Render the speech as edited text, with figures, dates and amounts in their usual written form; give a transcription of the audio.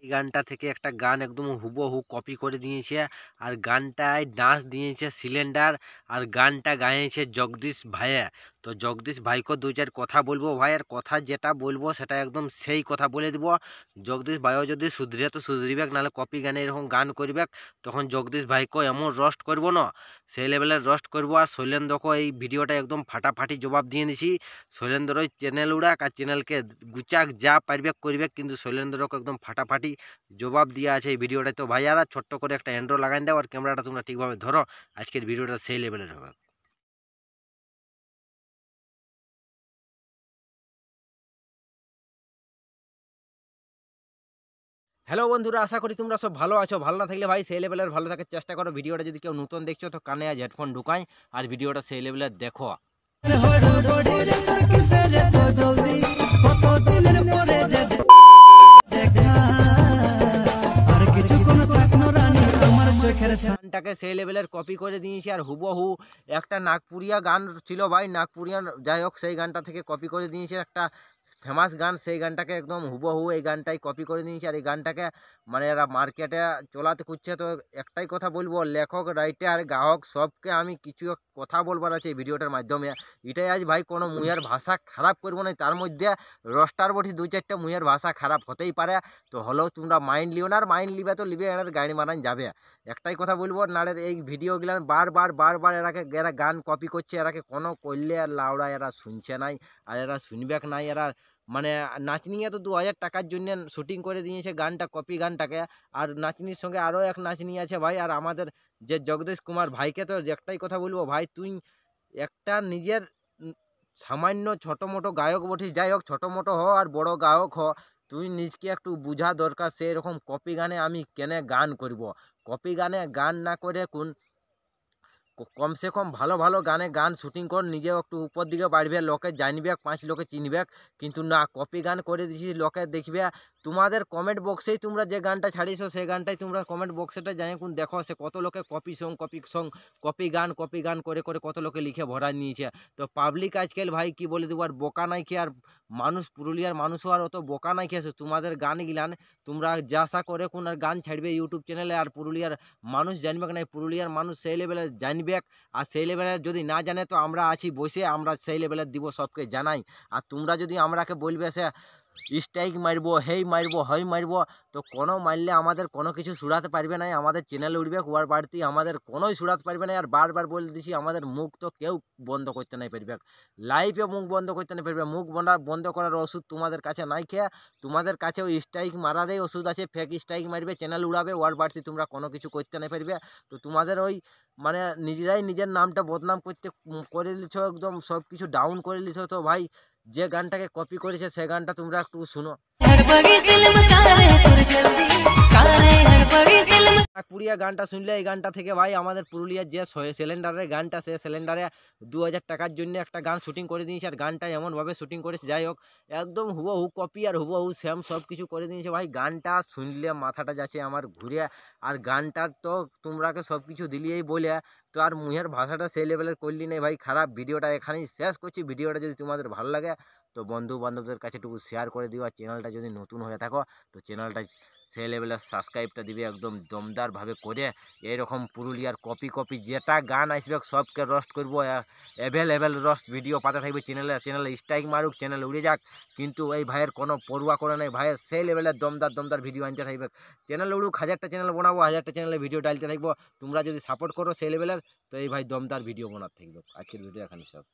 এই গানটা থেকে একটা গান একদম হুবহু কপি করে দিয়েছে, আর গানটায় ডান্স দিয়েছে সিলিন্ডার, আর গানটা গাইছে জগদীশ ভাইয়া। তো জগদীশ ভাইকে দু চার কথা বলবো ভাই, আর কথা যেটা বলবো সেটা একদম সেই কথা বলে দিব। জগদীশ ভাইও যদি সুধরে তো সুধরিবেক, নাহলে কপি গানে এরকম গান করবেক, তখন জগদীশ ভাইকে এমন রোস্ট করবো না, সেই লেভেলের রোস্ট করবো। আর শৈলেন্দ্রকে এই ভিডিওটা একদম ফাটাফাটি জবাব দিয়ে দিছি। শৈলেন্দ্র ওই চ্যানেল উড়াক আর চ্যানেলকে গুচাক যা পারবে করবে, কিন্তু শৈলেন্দ্রকে একদম ফাটাফাটি জবাব দিয়ে আছে এই ভিডিওটা। তো ভাইয়ারা ছোট্ট করে একটা এন্ড্রো লাগাই দাও, আর ক্যামেরাটা তোমরা ঠিকভাবে ধরো, আজকের ভিডিওটা সেই লেভেলের হবে। হ্যালো বন্ধুরা, আশা করি তোমরা সব ভালো আছো। ভালো না থাকলে ভাই সেই লেভেলের ভালো থাকার চেষ্টা করো। ভিডিওটা যদি কেউ নতুন দেখছো তো কানে আজ হেডফোন ঢুকাই আর ভিডিওটা সেই লেভেলের দেখো। গানটাকে সেই লেভেলের কপি করে দিয়েছি, আর হুবহু একটা নাগপুরিয়া গান ছিল ভাই, নাগপুরিয়ান যাই হোক সেই গানটা থেকে কপি করে দিয়েছে একটা ফেমাস গান, সেই গানটাকে একদম হুবহু এই গানটাই কপি করে দিয়েছে। আর এই গানটাকে মানে এরা মার্কেটে চলাতে খুঁজছে। তো একটাই কথা বলবো, লেখক রাইটার গ্রাহক সবকে আমি কিছু কথা বলবার আছে এই ভিডিওটার মাধ্যমে। এটাই আজ ভাই কোনো মুইয়ের ভাষা খারাপ করবো না, তার মধ্যে রস্টার বটি দু চারটে মুইয়ের ভাষা খারাপ হতেই পারে। তো হলেও তোমরা মাইন্ড লিও না, আর মাইন্ড লিবে তো লিবে, এনার গাড়ি মারান যাবে। একটাই কথা বলবো, নাড়ের এই ভিডিওগুলো বারবার এরা গান কপি করছে, এরাকে কোনো করলে আর লাউড়া এরা শুনছে নাই, আর এরা শুনবেক নাই। এরা মানে নাচনিয়ে তো 2000 টাকার জন্য শুটিং করে দিয়েছে গানটা, কপি গানটাকে। আর নাচনির সঙ্গে আরও এক নাচনি আছে ভাই, আর আমাদের যে জগদীশ কুমার ভাইকে তো একটাই কথা বলবো ভাই, তুই একটা নিজের সামান্য ছোট মোটো গায়ক বটিস, যাই হোক ছোট মোটো হ আর বড় গায়ক হ, তুই নিজকে একটু বুঝা দরকার। সেই রকম কপি গানে আমি কেনে গান করব? কপি গানে গান না করে কোন কমসে কম ভালো ভালো গানে গান শুটিং কর, নিজেও একটু উপর দিকে বাড়বে, লোকে জানবে, 5 লোকে চিনবে। কিন্তু না, কপি গান করে দিছিস, লোকে দেখবে। তোমাদের কমেন্ট বক্সেই তোমরা যে গানটা ছাড়িয়েছো সেই গানটাই তোমরা কমেন্ট বক্সেটা যাই কোন দেখো, সে কত লোকে কপি সং কপি গান করে করে কত লোকে লিখে ভরা নিয়েছে। তো পাবলিক আজকাল ভাই কি বলে দেবো, আর বোকা নাই কি, আর মানুষ পুরুলিয়ার মানুষও আর অত বোকা নাই খেয়েছে। তোমাদের গান গিলান তোমরা যা আশা করে কোন আর গান ছাড়বে ইউটিউব চ্যানেলে, আর পুরুলিয়ার মানুষ জানবে না, পুরুলিয়ার মানুষ সেই লেভেলে জানবে। আর সেই লেভেলের যদি না জানে তো আমরা আছি বসে, আমরা সেই লেভেলের দিব, সবকে জানাই। আর তোমরা যদি আমরাকে বলবে সে স্ট্রাইক মারবো, হেই মারবো, হই মারবো, তো কোনো মারলে আমাদের কোনো কিছু ছুড়াতে পারবে না, আমাদের চ্যানেল উঠবে ওয়ার বাড়তি, আমাদের কোনোই ছুড়াতে পারবে না। আর বারবার বলে দিছি, আমাদের মুখ তো কেউ বন্ধ করতে নাই পারবে, লাইভে মুখ বন্ধ করতে নাই পারবে। মুখ বন্ধ করার ওষুধ তোমাদের কাছে নাই, খেয়ে তোমাদের কাছে ওই স্ট্রাইক মারারই ওষুধ আছে, ফেক স্ট্রাইক মারবে, চ্যানেল উড়াবে, ওয়ার বাড়তি তোমরা কোনো কিছু করতে নাই পারবে। তো তোমাদের ওই মানে নিজেরাই নিজের নামটা বদনাম করতে করে দিচ্ছ, একদম সব কিছু ডাউন করে দিচ্ছ। তো ভাই যে গানটাকে কপি করেছে সেই গানটা তোমরা একটু শুনো। নাগপুরিয়া গানটা শুনলে এই গানটা থেকে ভাই আমাদের পুরুলিয়ার যে সিলিন্ডারের গানটা, সে সিলিন্ডারে 2000 টাকার জন্য একটা গান শুটিং করে দিয়েছে, আর গানটা এমনভাবে শুটিং করেছে যাই হোক একদম হুবহু কপি আর হুবহু সেম সব কিছু করে দিয়েছে ভাই। গানটা শুনলে মাথাটা যাচ্ছে আমার ঘুরে, আর গানটার তো তোমরাকে সব কিছু দিলিয়েই বলে, তো আর মুহের ভাষাটা সেই লেভেলের করলি নেই ভাই, খারাপ। ভিডিওটা এখানেই শেষ করছি। ভিডিওটা যদি তোমাদের ভালো লাগে তো বন্ধু বান্ধবদের কাছে একটু শেয়ার করে দিও, আর চ্যানেলটা যদি নতুন হয়ে থাকো তো চ্যানেলটা সেই লেভেলের সাবস্ক্রাইবটা দিবে একদম দমদারভাবে করে। এরকম পুরুলিয়ার কপি যেটা গান আসবে সবকে রোস্ট করবো, অ্যাভেলেবেল রোস্ট ভিডিও পাতে থাকবে চ্যানেলে স্ট্রাইক মারুক, চ্যানেল উড়ে যাক, কিন্তু এই ভাইয়ের কোনো পড়ুয়া করে নেই। ভাইয়ের সেই লেভেলের দমদার ভিডিও আনতে থাকবে, চ্যানেল উড়ুক, 1000টা চ্যানেল বানাবো, 1000টা চ্যানেলে ভিডিও ডালতে থাকবো। তোমরা যদি সাপোর্ট করো সেই লেভেলের তো এই ভাই দমদার ভিডিও বানাতে থাকবে। আজকের ভিডিও এখানে শেষ।